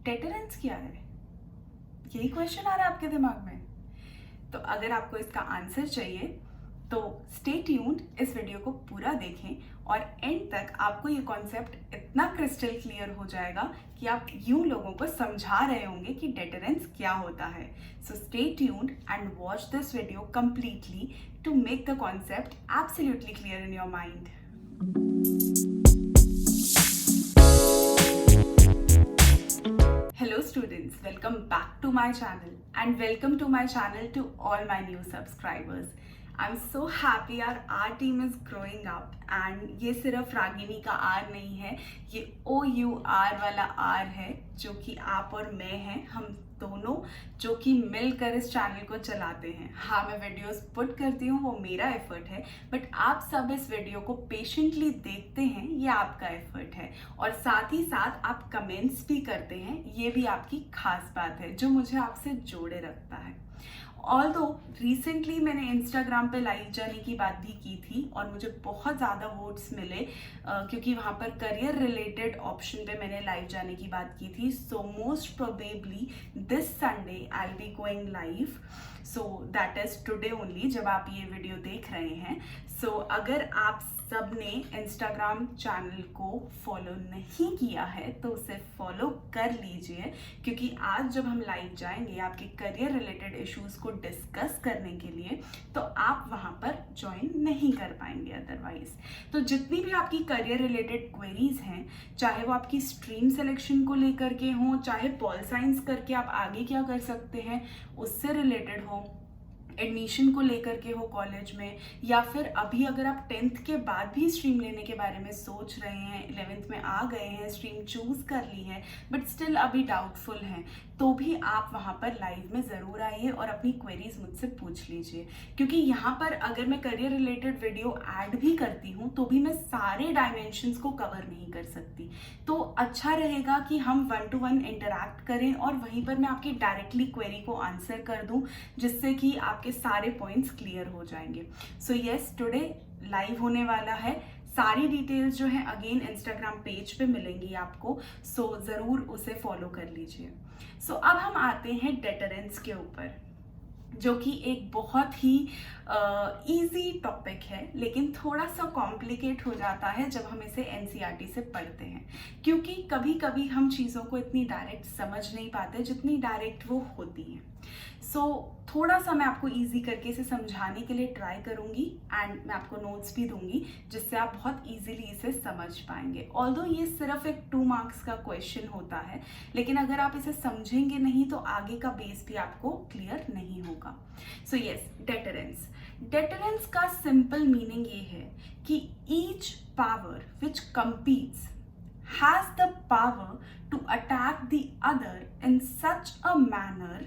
Deterrence क्या है? यही क्वेश्चन आ रहा है आपके दिमाग में? तो अगर आपको इसका आंसर चाहिए तो स्टे ट्यून्ड, इस वीडियो को पूरा देखें और एंड तक आपको ये कॉन्सेप्ट इतना क्रिस्टल क्लियर हो जाएगा कि आप यूं लोगों को समझा रहे होंगे कि डेटरेंस क्या होता है। So stay tuned and watch this video completely to make the concept absolutely clear in your mind. Hello students, welcome back to my channel and welcome to my channel to all my new subscribers. I'm so happy our team is growing up and ये सिर्फ रागिनी का R नहीं है, ये OUR वाला R है जो कि आप और मैं हैं, हम दोनों जो कि मिलकर इस चैनल को चलाते हैं। हाँ, मैं वीडियोस पुट करती हूँ, वो मेरा एफर्ट है, बट आप सब इस वीडियो को पेशेंटली देखते हैं, ये आपका एफर्ट है। और साथ ही साथ आप कमेंट्स भी करते हैं, ये भी आपकी खास बात है जो मुझे आपसे जोड़े रखता है। ऑल्दो रिसेंटली मैंने इंस्टाग्राम पे लाइव जाने की बात भी की थी और मुझे बहुत ज़्यादा वोट्स मिले क्योंकि वहाँ पर करियर रिलेटेड ऑप्शन पे मैंने लाइव जाने की बात की थी। So most probably this Sunday I will be going live, so that is today only जब आप ये वीडियो देख रहे हैं। सो अगर आप सब ने इंस्टाग्राम चैनल को फॉलो नहीं किया है तो उसे फॉलो कर लीजिए, क्योंकि आज जब हम लाइव जाएंगे आपके करियर रिलेटेड इश्यूज को डिस्कस करने के लिए, तो आप वहां पर ज्वाइन नहीं कर पाएंगे अदरवाइज। तो जितनी भी आपकी करियर रिलेटेड क्वेरीज हैं, चाहे वो आपकी स्ट्रीम सिलेक्शन को लेकर के हों, चाहे पॉल साइंस करके आप आगे क्या कर सकते हैं उससे रिलेटेड हो, एडमिशन को लेकर के हो कॉलेज में, या फिर अभी अगर आप 10th के बाद भी स्ट्रीम लेने के बारे में सोच रहे हैं, 11th में आ गए हैं, स्ट्रीम चूज कर ली है बट स्टिल अभी डाउटफुल हैं, तो भी आप वहाँ पर लाइव में ज़रूर आइए और अपनी क्वेरीज मुझसे पूछ लीजिए। क्योंकि यहाँ पर अगर मैं करियर रिलेटेड वीडियो ऐड भी करती हूँ तो भी मैं सारे डायमेंशंस को कवर नहीं कर सकती, तो अच्छा रहेगा कि हम 1-to-1 इंटरैक्ट करें और वहीं पर मैं आपकी डायरेक्टली क्वेरी को आंसर कर दूँ, जिससे कि आपके सारे पॉइंट्स क्लियर हो जाएंगे। सो यस, टुडे लाइव होने वाला है। सारी डिटेल्स जो है अगेन इंस्टाग्राम पेज पे मिलेंगी आपको, सो ज़रूर उसे फॉलो कर लीजिए। सो अब हम आते हैं डेटरेंस के ऊपर, जो कि एक बहुत ही इजी टॉपिक है, लेकिन थोड़ा सा कॉम्प्लिकेट हो जाता है जब हम इसे एनसीईआरटी से पढ़ते हैं, क्योंकि कभी कभी हम चीज़ों को इतनी डायरेक्ट समझ नहीं पाते जितनी डायरेक्ट वो होती हैं। सो थोड़ा सा मैं आपको इजी करके इसे समझाने के लिए ट्राई करूंगी एंड मैं आपको नोट्स भी दूंगी जिससे आप बहुत इजीली इसे समझ पाएंगे। ऑल्दो ये सिर्फ एक 2 मार्क्स का क्वेश्चन होता है, लेकिन अगर आप इसे समझेंगे नहीं तो आगे का बेस भी आपको क्लियर नहीं होगा। So yes, deterrence. डेटरेंस का सिंपल मीनिंग ये है कि each power which competes has the power to attack the other in such a manner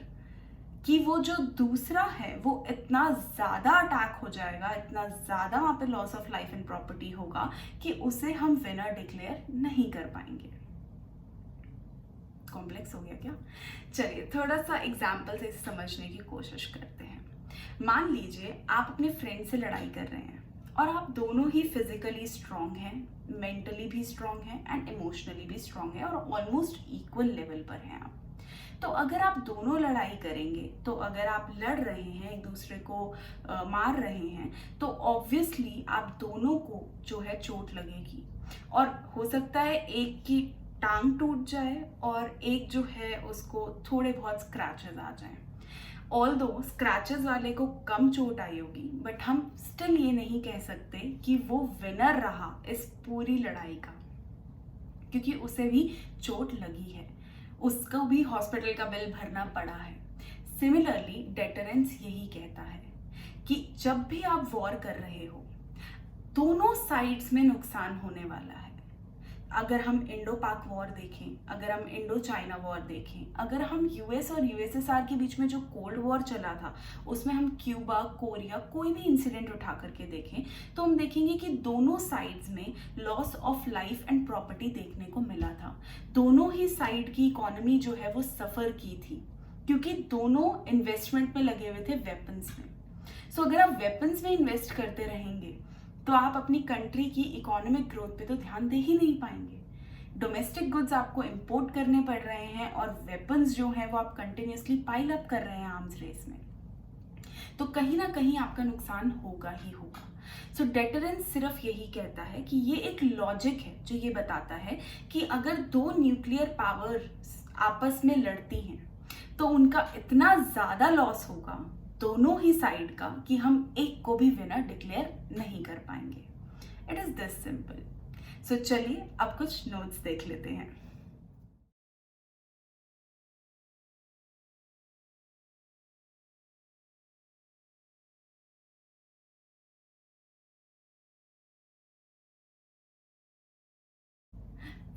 कि वो जो दूसरा है वो इतना ज़्यादा अटैक हो जाएगा, इतना ज़्यादा वहाँ पे loss of life and property होगा कि उसे हम विनर डिक्लेयर नहीं कर पाएंगे। कॉम्प्लेक्स हो गया क्या? चलिए थोड़ा सा एग्जाम्पल से इसे समझने की कोशिश करते हैं। मान लीजिए आप अपने फ्रेंड से लड़ाई कर रहे हैं और आप दोनों ही फिजिकली स्ट्रांग हैं, मेंटली भी स्ट्रांग हैं एंड इमोशनली भी स्ट्रांग हैं और ऑलमोस्ट इक्वल लेवल पर हैं आप। तो अगर आप दोनों लड़ाई करेंगे, तो अगर आप लड़ रहे हैं, एक दूसरे को मार रहे हैं, तो ऑब्वियसली आप दोनों को जो है चोट लगेगी और हो सकता है एक की टांग टूट जाए और एक जो है उसको थोड़े बहुत स्क्रैचेस आ जाएं। ऑल्दो स्क्रैचेस वाले को कम चोट आई होगी, बट हम स्टिल ये नहीं कह सकते कि वो विनर रहा इस पूरी लड़ाई का, क्योंकि उसे भी चोट लगी है, उसको भी हॉस्पिटल का बिल भरना पड़ा है। सिमिलरली डेटरेंस यही कहता है कि जब भी आप वॉर कर रहे हो, दोनों साइड्स में नुकसान होने वाला है। अगर हम इंडो पाक वॉर देखें, अगर हम इंडो चाइना वॉर देखें, अगर हम यूएस और यूएसएसआर के बीच में जो कोल्ड वॉर चला था उसमें हम क्यूबा, कोरिया, कोई भी इंसिडेंट उठा करके देखें, तो हम देखेंगे कि दोनों साइड्स में loss of life and property देखने को मिला था। दोनों ही साइड की इकोनॉमी जो है वो सफ़र की थी, क्योंकि दोनों इन्वेस्टमेंट में लगे हुए थे वेपन्स में। सो अगर आप वेपन्स में इन्वेस्ट करते रहेंगे तो आप अपनी कंट्री की इकोनॉमिक ग्रोथ पे तो ध्यान दे ही नहीं पाएंगे। डोमेस्टिक गुड्स आपको इंपोर्ट करने पड़ रहे हैं और वेपन्स जो हैं वो आप कंटिन्यूसली पाइल अप कर रहे हैं आर्म्स रेस में, तो कहीं ना कहीं आपका नुकसान होगा ही होगा। सो डेटरेंस सिर्फ यही कहता है कि ये एक लॉजिक है जो ये बताता है कि अगर दो न्यूक्लियर पावर आपस में लड़ती हैं तो उनका इतना ज़्यादा लॉस होगा दोनों ही साइड का कि हम एक को भी विनर डिक्लेयर नहीं कर पाएंगे। It is this simple. So चलिए अब कुछ नोट्स देख लेते हैं।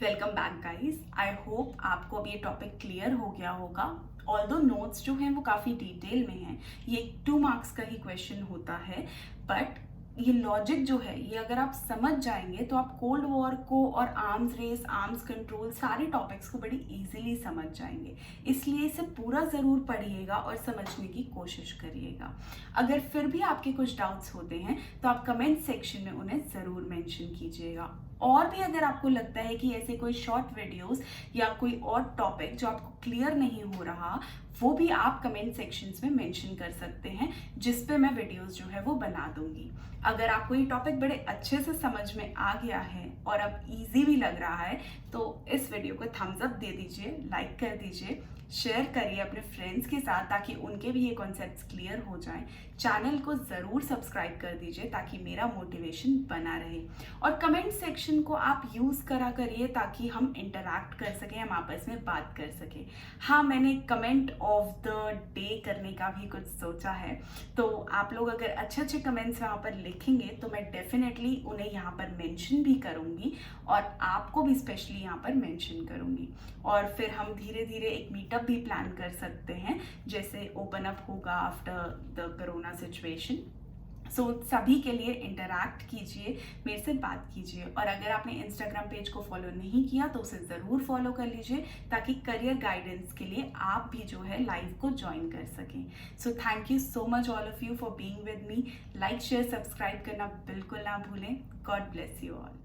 Welcome back guys, I hope आपको अब ये टॉपिक क्लियर हो गया होगा। ऑल्दो नोट्स जो हैं वो काफ़ी डिटेल में हैं, ये 2 मार्क्स का ही क्वेश्चन होता है, बट ये लॉजिक जो है ये अगर आप समझ जाएंगे तो आप कोल्ड वॉर को और आर्म्स रेस, आर्म्स कंट्रोल सारे टॉपिक्स को बड़ी इजीली समझ जाएंगे। इसलिए इसे पूरा ज़रूर पढ़िएगा और समझने की कोशिश करिएगा। अगर फिर भी आपके कुछ डाउट्स होते हैं तो आप कमेंट सेक्शन में उन्हें ज़रूर मेंशन कीजिएगा। और भी अगर आपको लगता है कि ऐसे कोई शॉर्ट वीडियोस या कोई और टॉपिक जो आपको क्लियर नहीं हो रहा, वो भी आप कमेंट सेक्शंस में मेंशन कर सकते हैं, जिस पे मैं वीडियोस जो है वो बना दूंगी। अगर आपको ये टॉपिक बड़े अच्छे से समझ में आ गया है और अब इजी भी लग रहा है तो इस वीडियो को थम्स अप दे दीजिए, लाइक कर दीजिए, शेयर करिए अपने फ्रेंड्स के साथ ताकि उनके भी ये कॉन्सेप्ट्स क्लियर हो जाएं। चैनल को ज़रूर सब्सक्राइब कर दीजिए ताकि मेरा मोटिवेशन बना रहे, और कमेंट सेक्शन को आप यूज़ करा करिए ताकि हम इंटरैक्ट कर सकें, हम आपस में बात कर सकें। हाँ, मैंने कमेंट ऑफ द डे करने का भी कुछ सोचा है, तो आप लोग अगर अच्छे अच्छे कमेंट्स वहाँ पर लिखेंगे तो मैं डेफिनेटली उन्हें यहाँ पर मेंशन भी करूँगी और आपको भी स्पेशली यहाँ पर मेंशन करूँगी। और फिर हम धीरे धीरे एक मीटअप भी प्लान कर सकते हैं, जैसे ओपन अप होगा आफ्टर द कोरोना सिचुएशन। सो सभी के लिए इंटरैक्ट कीजिए, मेरे से बात कीजिए, और अगर आपने इंस्टाग्राम पेज को फॉलो नहीं किया तो उसे ज़रूर फॉलो कर लीजिए ताकि करियर गाइडेंस के लिए आप भी जो है लाइव को ज्वाइन कर सकें। So thank you so much all of you for being with me. Like, share, subscribe करना बिल्कुल ना भूलें। God bless you all.